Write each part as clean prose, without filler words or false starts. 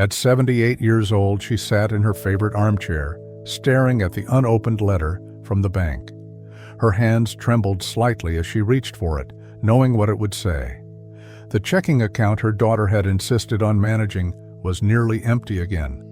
At 78 years old, she sat in her favorite armchair, staring at the unopened letter from the bank. Her hands trembled slightly as she reached for it, knowing what it would say. The checking account her daughter had insisted on managing was nearly empty again.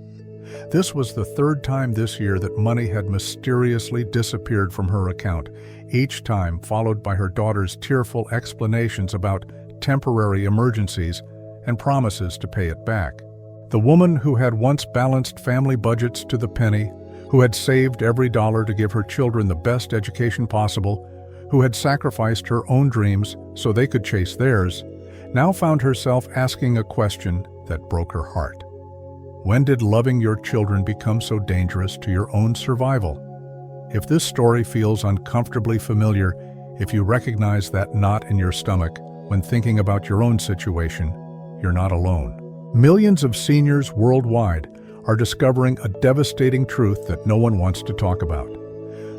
This was the third time this year that money had mysteriously disappeared from her account, each time followed by her daughter's tearful explanations about temporary emergencies and promises to pay it back. The woman who had once balanced family budgets to the penny, who had saved every dollar to give her children the best education possible, who had sacrificed her own dreams so they could chase theirs, now found herself asking a question that broke her heart. When did loving your children become so dangerous to your own survival? If this story feels uncomfortably familiar, if you recognize that knot in your stomach when thinking about your own situation, you're not alone. Millions of seniors worldwide are discovering a devastating truth that no one wants to talk about.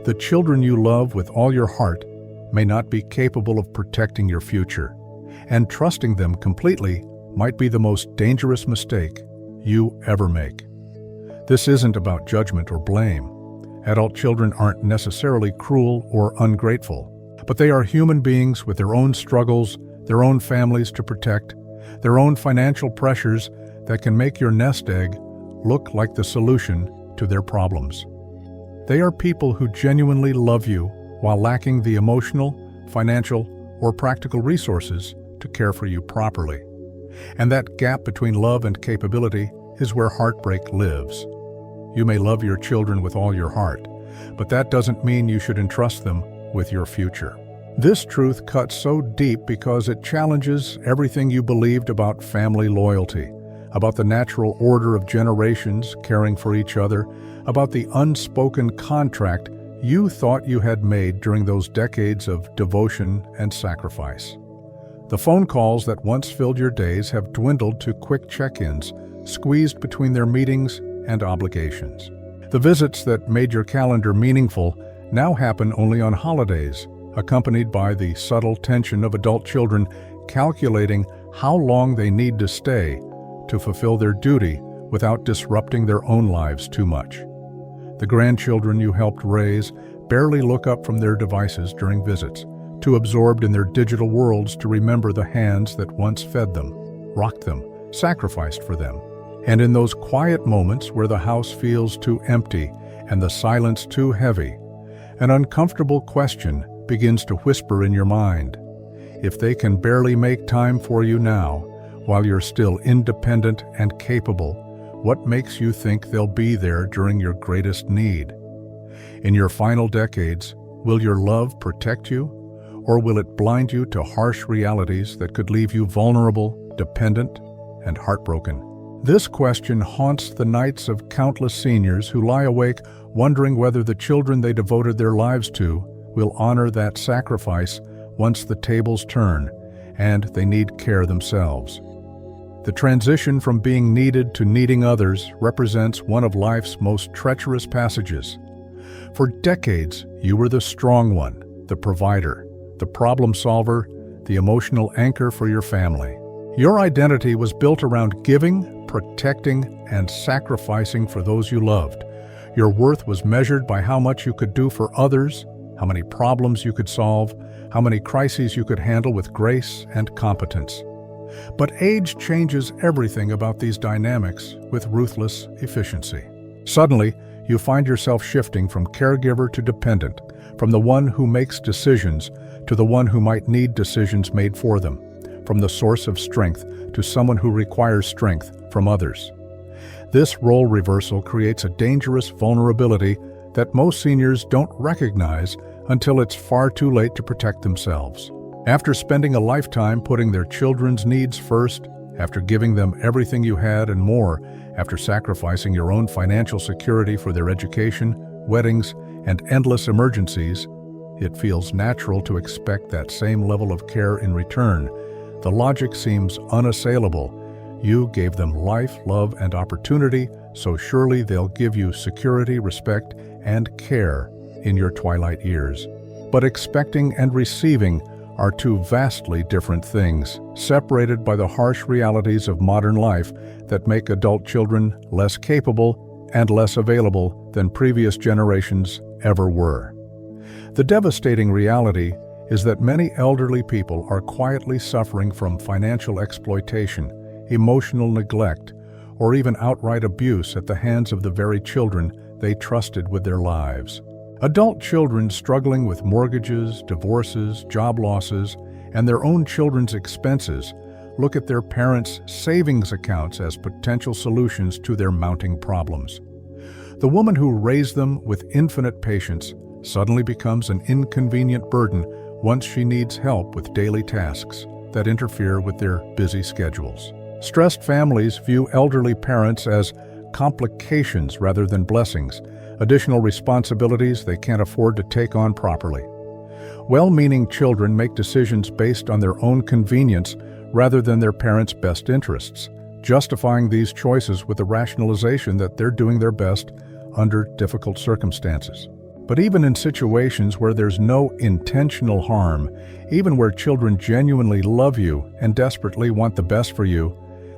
The children you love with all your heart may not be capable of protecting your future, and trusting them completely might be the most dangerous mistake you ever make. This isn't about judgment or blame. Adult children aren't necessarily cruel or ungrateful, but they are human beings with their own struggles, their own families to protect, their own financial pressures that can make your nest egg look like the solution to their problems. They are people who genuinely love you while lacking the emotional, financial, or practical resources to care for you properly. And that gap between love and capability is where heartbreak lives. You may love your children with all your heart, but that doesn't mean you should entrust them with your future. This truth cuts so deep because it challenges everything you believed about family loyalty, about the natural order of generations caring for each other, about the unspoken contract you thought you had made during those decades of devotion and sacrifice. The phone calls that once filled your days have dwindled to quick check-ins, squeezed between their meetings and obligations. The visits that made your calendar meaningful now happen only on holidays, accompanied by the subtle tension of adult children calculating how long they need to stay to fulfill their duty without disrupting their own lives too much. The grandchildren you helped raise barely look up from their devices during visits, too absorbed in their digital worlds to remember the hands that once fed them, rocked them, sacrificed for them. And in those quiet moments where the house feels too empty and the silence too heavy, an uncomfortable question begins to whisper in your mind. If they can barely make time for you now, while you're still independent and capable, what makes you think they'll be there during your greatest need? In your final decades, will your love protect you? Or will it blind you to harsh realities that could leave you vulnerable, dependent, and heartbroken? This question haunts the nights of countless seniors who lie awake wondering whether the children they devoted their lives to will honor that sacrifice once the tables turn and they need care themselves. The transition from being needed to needing others represents one of life's most treacherous passages. For decades, you were the strong one, the provider, the problem solver, the emotional anchor for your family. Your identity was built around giving, protecting, and sacrificing for those you loved. Your worth was measured by how much you could do for others, how many problems you could solve, how many crises you could handle with grace and competence. But age changes everything about these dynamics with ruthless efficiency. Suddenly, you find yourself shifting from caregiver to dependent, from the one who makes decisions to the one who might need decisions made for them, from the source of strength to someone who requires strength from others. This role reversal creates a dangerous vulnerability that most seniors don't recognize until it's far too late to protect themselves. After spending a lifetime putting their children's needs first, after giving them everything you had and more, after sacrificing your own financial security for their education, weddings, and endless emergencies, it feels natural to expect that same level of care in return. The logic seems unassailable. You gave them life, love, and opportunity, so surely they'll give you security, respect, and care in your twilight years. But expecting and receiving are two vastly different things, separated by the harsh realities of modern life that make adult children less capable and less available than previous generations ever were. The devastating reality is that many elderly people are quietly suffering from financial exploitation, emotional neglect, or even outright abuse at the hands of the very children they trusted with their lives. Adult children struggling with mortgages, divorces, job losses, and their own children's expenses look at their parents' savings accounts as potential solutions to their mounting problems. The woman who raised them with infinite patience suddenly becomes an inconvenient burden once she needs help with daily tasks that interfere with their busy schedules. Stressed families view elderly parents as complications rather than blessings, additional responsibilities they can't afford to take on properly. Well-meaning children make decisions based on their own convenience rather than their parents' best interests, justifying these choices with the rationalization that they're doing their best under difficult circumstances. But even in situations where there's no intentional harm, even where children genuinely love you and desperately want the best for you,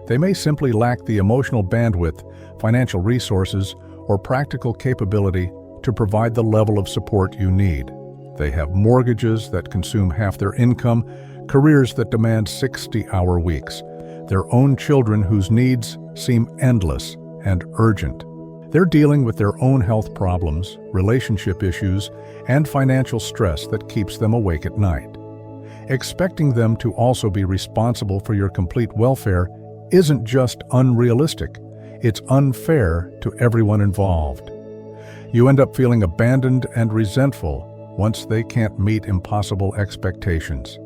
they may simply lack the emotional bandwidth, financial resources, or practical capability to provide the level of support you need. They have mortgages that consume half their income, careers that demand 60-hour weeks, their own children whose needs seem endless and urgent. They're dealing with their own health problems, relationship issues, and financial stress that keeps them awake at night. Expecting them to also be responsible for your complete welfare isn't just unrealistic, it's unfair to everyone involved. You end up feeling abandoned and resentful once they can't meet impossible expectations.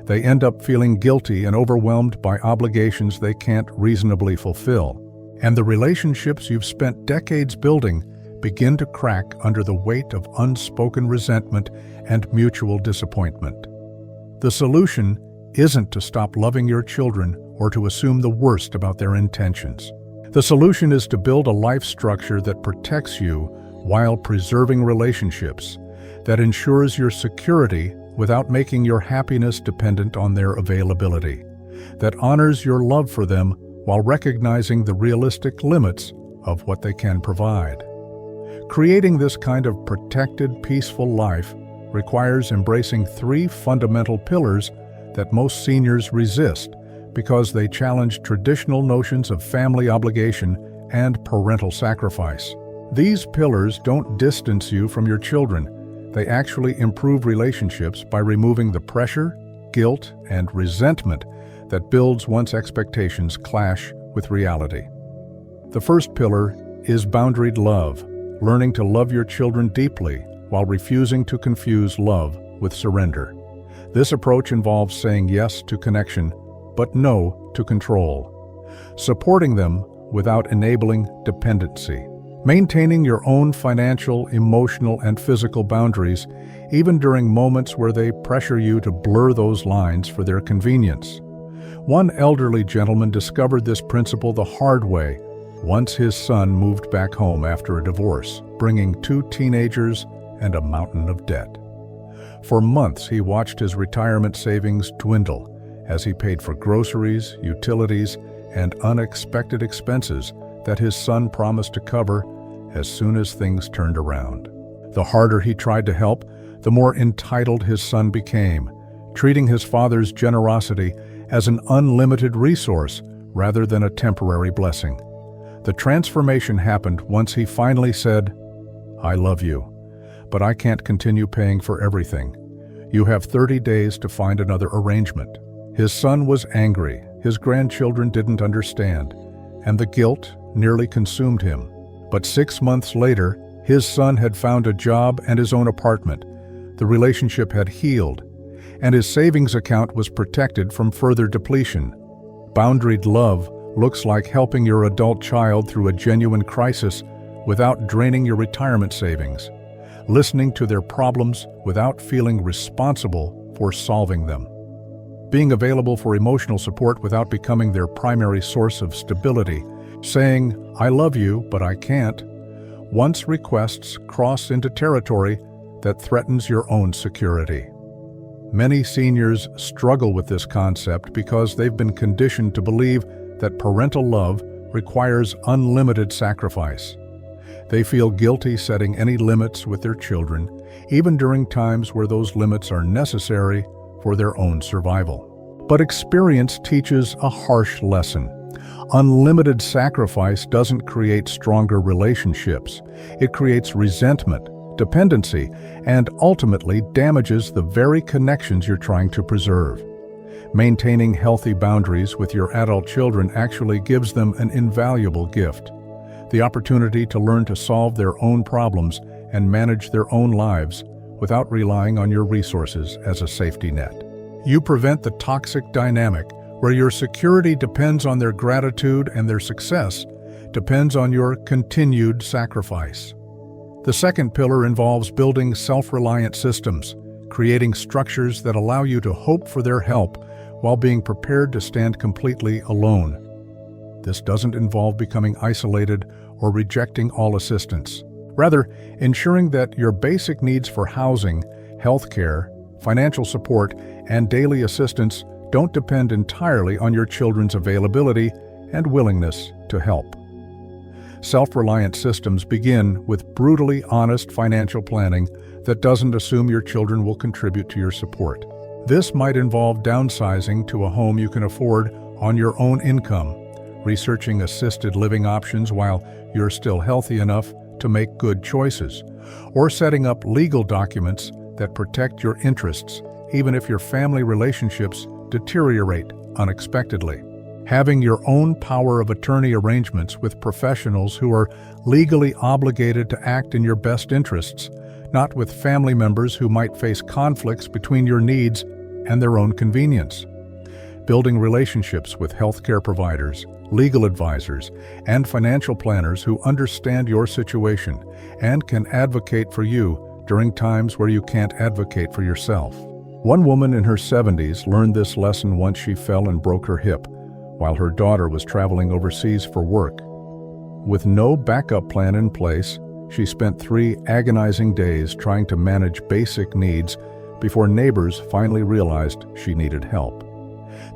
They end up feeling guilty and overwhelmed by obligations they can't reasonably fulfill. And the relationships you've spent decades building begin to crack under the weight of unspoken resentment and mutual disappointment. The solution isn't to stop loving your children or to assume the worst about their intentions. The solution is to build a life structure that protects you while preserving relationships, that ensures your security without making your happiness dependent on their availability, that honors your love for them while recognizing the realistic limits of what they can provide. Creating this kind of protected, peaceful life requires embracing three fundamental pillars that most seniors resist because they challenge traditional notions of family obligation and parental sacrifice. These pillars don't distance you from your children. They actually improve relationships by removing the pressure, guilt, and resentment that builds once expectations clash with reality. The first pillar is boundaried love, learning to love your children deeply while refusing to confuse love with surrender. This approach involves saying yes to connection, but no to control, supporting them without enabling dependency, maintaining your own financial, emotional, and physical boundaries, even during moments where they pressure you to blur those lines for their convenience. One elderly gentleman discovered this principle the hard way once his son moved back home after a divorce, bringing 2 teenagers and a mountain of debt. For months, he watched his retirement savings dwindle as he paid for groceries, utilities, and unexpected expenses that his son promised to cover as soon as things turned around. The harder he tried to help, the more entitled his son became, treating his father's generosity as an unlimited resource rather than a temporary blessing. The transformation happened once he finally said, "I love you, but I can't continue paying for everything. You have 30 days to find another arrangement." His son was angry, his grandchildren didn't understand, and the guilt nearly consumed him. But 6 months later, his son had found a job and his own apartment. The relationship had healed, and his savings account was protected from further depletion. Boundaried love looks like helping your adult child through a genuine crisis without draining your retirement savings, listening to their problems without feeling responsible for solving them, being available for emotional support without becoming their primary source of stability, saying, "I love you, but I can't," once requests cross into territory that threatens your own security. Many seniors struggle with this concept because they've been conditioned to believe that parental love requires unlimited sacrifice. They feel guilty setting any limits with their children, even during times where those limits are necessary for their own survival. But experience teaches a harsh lesson. Unlimited sacrifice doesn't create stronger relationships. It creates resentment, dependency, and ultimately damages the very connections you're trying to preserve. Maintaining healthy boundaries with your adult children actually gives them an invaluable gift: the opportunity to learn to solve their own problems and manage their own lives without relying on your resources as a safety net. You prevent the toxic dynamic where your security depends on their gratitude and their success depends on your continued sacrifice. The second pillar involves building self-reliant systems, creating structures that allow you to hope for their help while being prepared to stand completely alone. This doesn't involve becoming isolated or rejecting all assistance. Rather, ensuring that your basic needs for housing, healthcare, financial support, and daily assistance don't depend entirely on your children's availability and willingness to help. Self-reliant systems begin with brutally honest financial planning that doesn't assume your children will contribute to your support. This might involve downsizing to a home you can afford on your own income, researching assisted living options while you're still healthy enough to make good choices, or setting up legal documents that protect your interests even if your family relationships deteriorate unexpectedly. Having your own power of attorney arrangements with professionals who are legally obligated to act in your best interests, not with family members who might face conflicts between your needs and their own convenience. Building relationships with healthcare providers, legal advisors, and financial planners who understand your situation and can advocate for you during times where you can't advocate for yourself. One woman in her 70s learned this lesson once she fell and broke her hip while her daughter was traveling overseas for work. With no backup plan in place, she spent 3 agonizing days trying to manage basic needs before neighbors finally realized she needed help.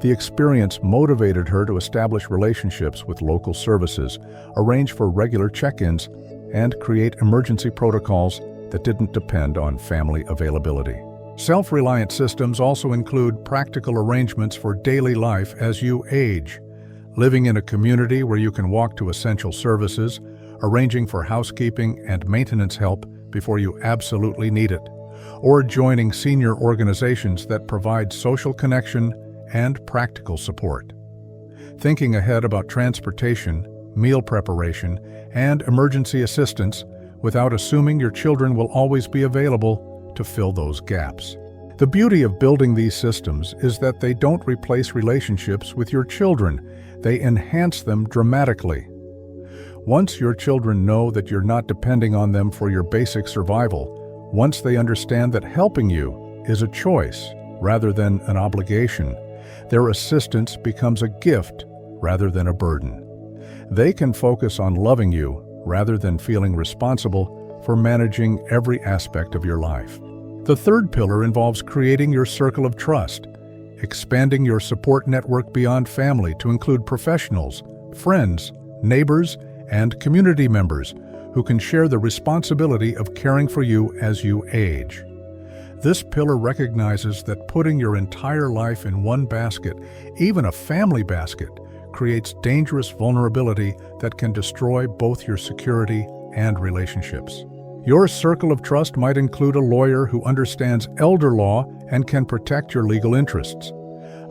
The experience motivated her to establish relationships with local services, arrange for regular check-ins, and create emergency protocols that didn't depend on family availability. Self-reliant systems also include practical arrangements for daily life as you age, living in a community where you can walk to essential services, arranging for housekeeping and maintenance help before you absolutely need it, or joining senior organizations that provide social connection and practical support. Thinking ahead about transportation, meal preparation, and emergency assistance without assuming your children will always be available to fill those gaps. The beauty of building these systems is that they don't replace relationships with your children. They enhance them dramatically. Once your children know that you're not depending on them for your basic survival, once they understand that helping you is a choice rather than an obligation, their assistance becomes a gift rather than a burden. They can focus on loving you rather than feeling responsible for managing every aspect of your life. The third pillar involves creating your circle of trust, expanding your support network beyond family to include professionals, friends, neighbors, and community members who can share the responsibility of caring for you as you age. This pillar recognizes that putting your entire life in one basket, even a family basket, creates dangerous vulnerability that can destroy both your security and relationships. Your circle of trust might include a lawyer who understands elder law and can protect your legal interests,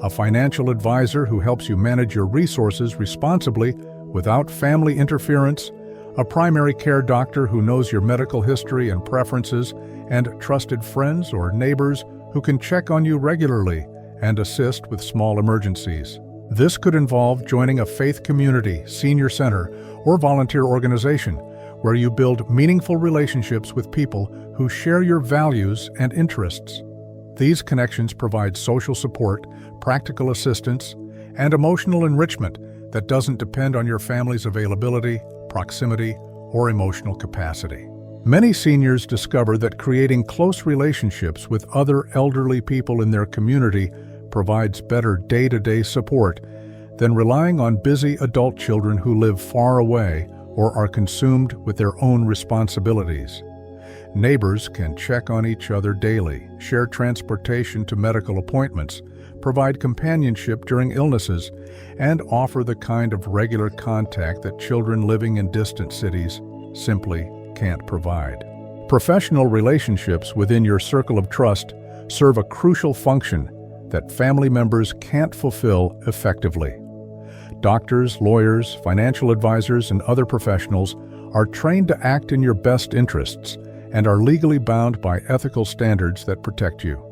a financial advisor who helps you manage your resources responsibly without family interference, a primary care doctor who knows your medical history and preferences, and trusted friends or neighbors who can check on you regularly and assist with small emergencies. This could involve joining a faith community, senior center, or volunteer organization where you build meaningful relationships with people who share your values and interests. These connections provide social support, practical assistance, and emotional enrichment that doesn't depend on your family's availability, proximity, or emotional capacity. Many seniors discover that creating close relationships with other elderly people in their community provides better day-to-day support than relying on busy adult children who live far away or are consumed with their own responsibilities. Neighbors can check on each other daily, share transportation to medical appointments, provide companionship during illnesses, and offer the kind of regular contact that children living in distant cities simply can't provide. Professional relationships within your circle of trust serve a crucial function that family members can't fulfill effectively. Doctors, lawyers, financial advisors, and other professionals are trained to act in your best interests and are legally bound by ethical standards that protect you.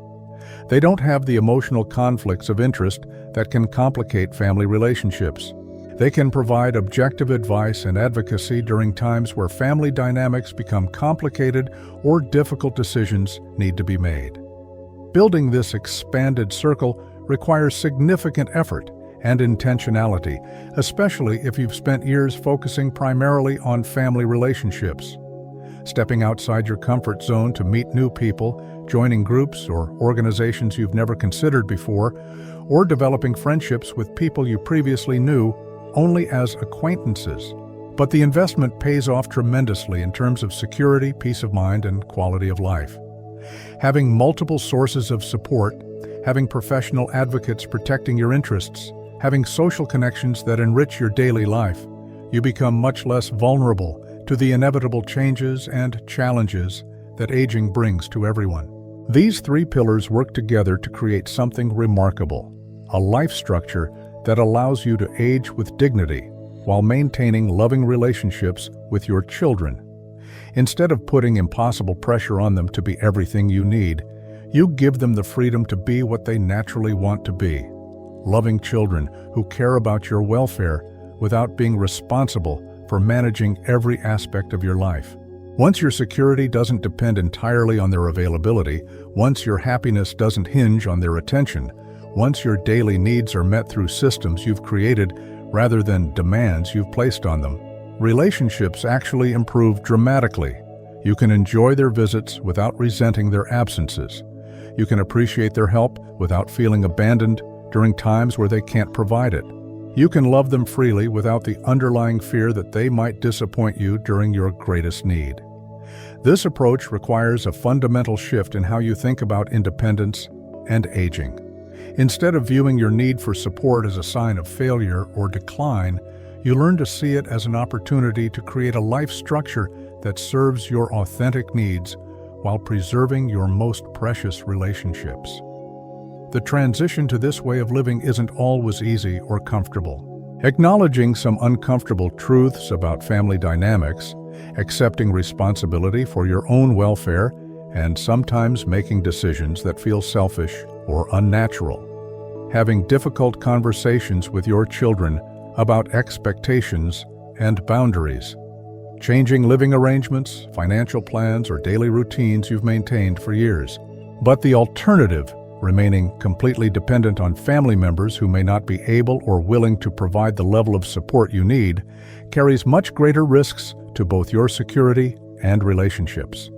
They don't have the emotional conflicts of interest that can complicate family relationships. They can provide objective advice and advocacy during times where family dynamics become complicated or difficult decisions need to be made. Building this expanded circle requires significant effort and intentionality, especially if you've spent years focusing primarily on family relationships. Stepping outside your comfort zone to meet new people, joining groups or organizations you've never considered before, or developing friendships with people you previously knew only as acquaintances. But the investment pays off tremendously in terms of security, peace of mind, and quality of life. Having multiple sources of support, having professional advocates protecting your interests, having social connections that enrich your daily life, you become much less vulnerable to the inevitable changes and challenges that aging brings to everyone. These three pillars work together to create something remarkable, a life structure that allows you to age with dignity while maintaining loving relationships with your children. Instead of putting impossible pressure on them to be everything you need, you give them the freedom to be what they naturally want to be. Loving children who care about your welfare without being responsible for managing every aspect of your life. Once your security doesn't depend entirely on their availability, once your happiness doesn't hinge on their attention, once your daily needs are met through systems you've created rather than demands you've placed on them, relationships actually improve dramatically. You can enjoy their visits without resenting their absences. You can appreciate their help without feeling abandoned during times where they can't provide it. You can love them freely without the underlying fear that they might disappoint you during your greatest need. This approach requires a fundamental shift in how you think about independence and aging. Instead of viewing your need for support as a sign of failure or decline, you learn to see it as an opportunity to create a life structure that serves your authentic needs while preserving your most precious relationships. The transition to this way of living isn't always easy or comfortable. Acknowledging some uncomfortable truths about family dynamics, accepting responsibility for your own welfare, and sometimes making decisions that feel selfish or unnatural. Having difficult conversations with your children about expectations and boundaries. Changing living arrangements, financial plans, or daily routines you've maintained for years. But the alternative, remaining completely dependent on family members who may not be able or willing to provide the level of support you need, carries much greater risks to both your security and relationships.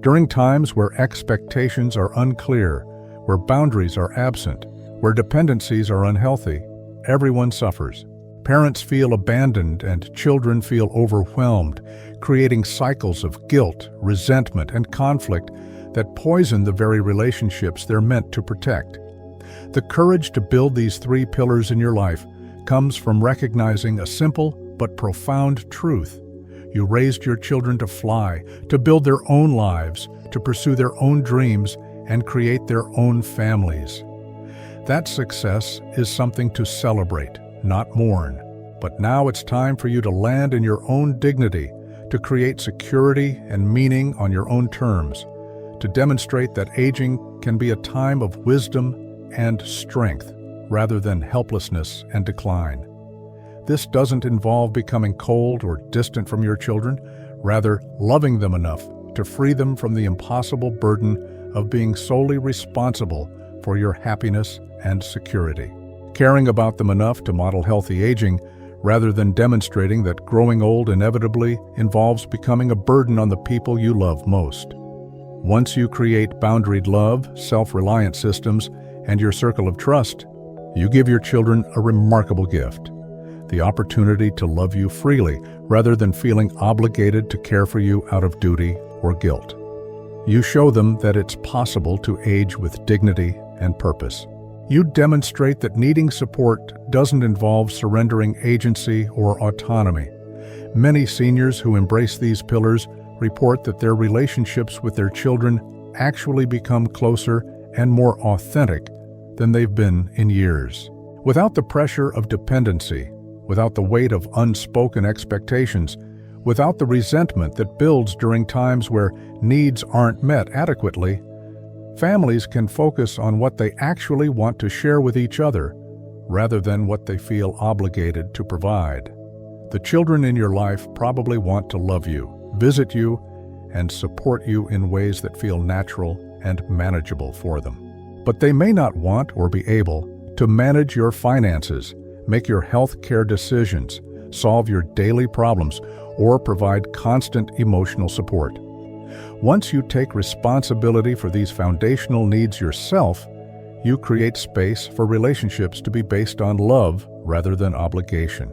During times where expectations are unclear, where boundaries are absent, where dependencies are unhealthy, everyone suffers. Parents feel abandoned and children feel overwhelmed, creating cycles of guilt, resentment, and conflict that poison the very relationships they're meant to protect. The courage to build these three pillars in your life comes from recognizing a simple but profound truth. You raised your children to fly, to build their own lives, to pursue their own dreams, and create their own families. That success is something to celebrate, not mourn. But now it's time for you to land in your own dignity, to create security and meaning on your own terms, to demonstrate that aging can be a time of wisdom and strength rather than helplessness and decline. This doesn't involve becoming cold or distant from your children, rather loving them enough to free them from the impossible burden of being solely responsible for your happiness and security. Caring about them enough to model healthy aging rather than demonstrating that growing old inevitably involves becoming a burden on the people you love most. Once you create boundaried love, self-reliant systems, and your circle of trust, you give your children a remarkable gift: the opportunity to love you freely rather than feeling obligated to care for you out of duty or guilt. You show them that it's possible to age with dignity and purpose. You demonstrate that needing support doesn't involve surrendering agency or autonomy. Many seniors who embrace these pillars report that their relationships with their children actually become closer and more authentic than they've been in years. Without the pressure of dependency, without the weight of unspoken expectations, without the resentment that builds during times where needs aren't met adequately, families can focus on what they actually want to share with each other rather than what they feel obligated to provide. The children in your life probably want to love you, visit you, and support you in ways that feel natural and manageable for them. But they may not want or be able to manage your finances, make your health care decisions, solve your daily problems, or provide constant emotional support. Once you take responsibility for these foundational needs yourself, you create space for relationships to be based on love rather than obligation.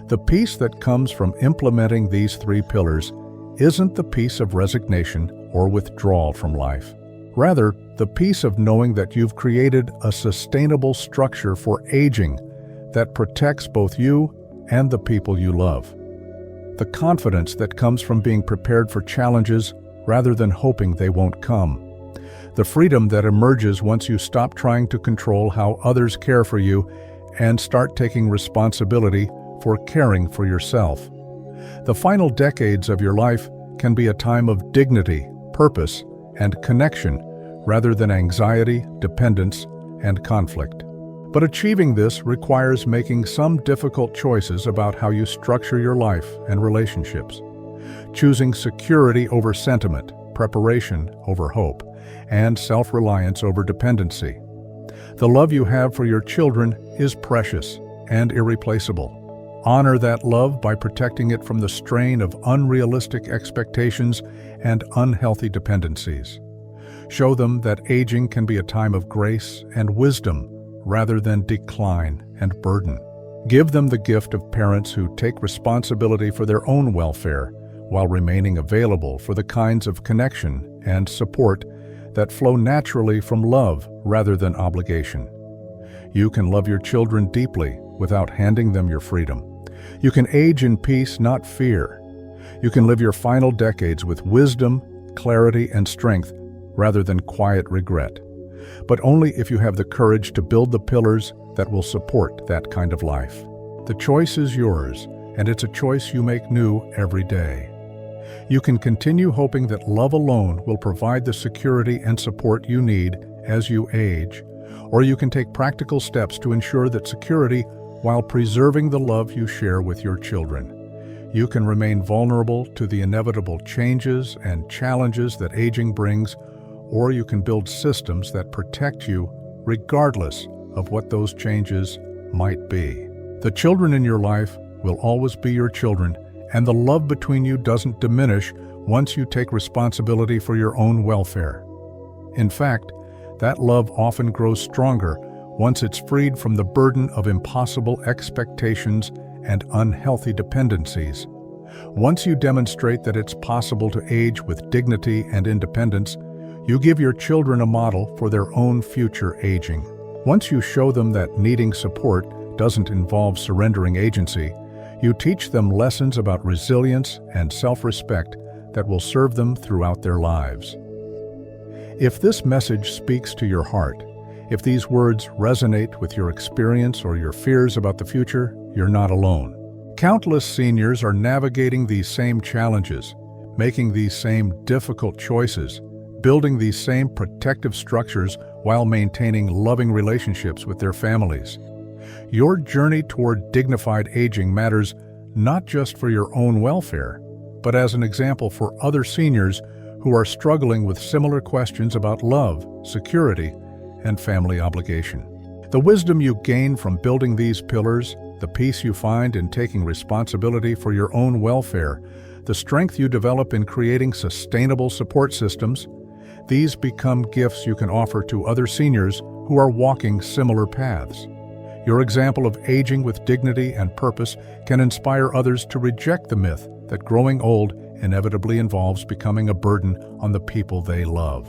The peace that comes from implementing these three pillars isn't the peace of resignation or withdrawal from life. Rather, the peace of knowing that you've created a sustainable structure for aging that protects both you and the people you love. The confidence that comes from being prepared for challenges rather than hoping they won't come. The freedom that emerges once you stop trying to control how others care for you and start taking responsibility for caring for yourself. The final decades of your life can be a time of dignity, purpose, and connection rather than anxiety, dependence, and conflict. But achieving this requires making some difficult choices about how you structure your life and relationships. Choosing security over sentiment, preparation over hope, and self-reliance over dependency. The love you have for your children is precious and irreplaceable. Honor that love by protecting it from the strain of unrealistic expectations and unhealthy dependencies. Show them that aging can be a time of grace and wisdom rather than decline and burden. Give them the gift of parents who take responsibility for their own welfare while remaining available for the kinds of connection and support that flow naturally from love rather than obligation. You can love your children deeply without handing them your freedom. You can age in peace, not fear. You can live your final decades with wisdom, clarity, and strength rather than quiet regret. But only if you have the courage to build the pillars that will support that kind of life. The choice is yours, and it's a choice you make new every day. You can continue hoping that love alone will provide the security and support you need as you age, or you can take practical steps to ensure that security while preserving the love you share with your children. You can remain vulnerable to the inevitable changes and challenges that aging brings, or you can build systems that protect you regardless of what those changes might be. The children in your life will always be your children, and the love between you doesn't diminish once you take responsibility for your own welfare. In fact, that love often grows stronger once it's freed from the burden of impossible expectations and unhealthy dependencies. Once you demonstrate that it's possible to age with dignity and independence, you give your children a model for their own future aging. Once you show them that needing support doesn't involve surrendering agency, you teach them lessons about resilience and self-respect that will serve them throughout their lives. If this message speaks to your heart, if these words resonate with your experience or your fears about the future, you're not alone. Countless seniors are navigating these same challenges, making these same difficult choices, building these same protective structures while maintaining loving relationships with their families. Your journey toward dignified aging matters not just for your own welfare, but as an example for other seniors who are struggling with similar questions about love, security, and family obligation. The wisdom you gain from building these pillars the peace you find in taking responsibility for your own welfare, the strength you develop in creating sustainable support systems, these become gifts you can offer to other seniors who are walking similar paths. Your example of aging with dignity and purpose can inspire others to reject the myth that growing old inevitably involves becoming a burden on the people they love.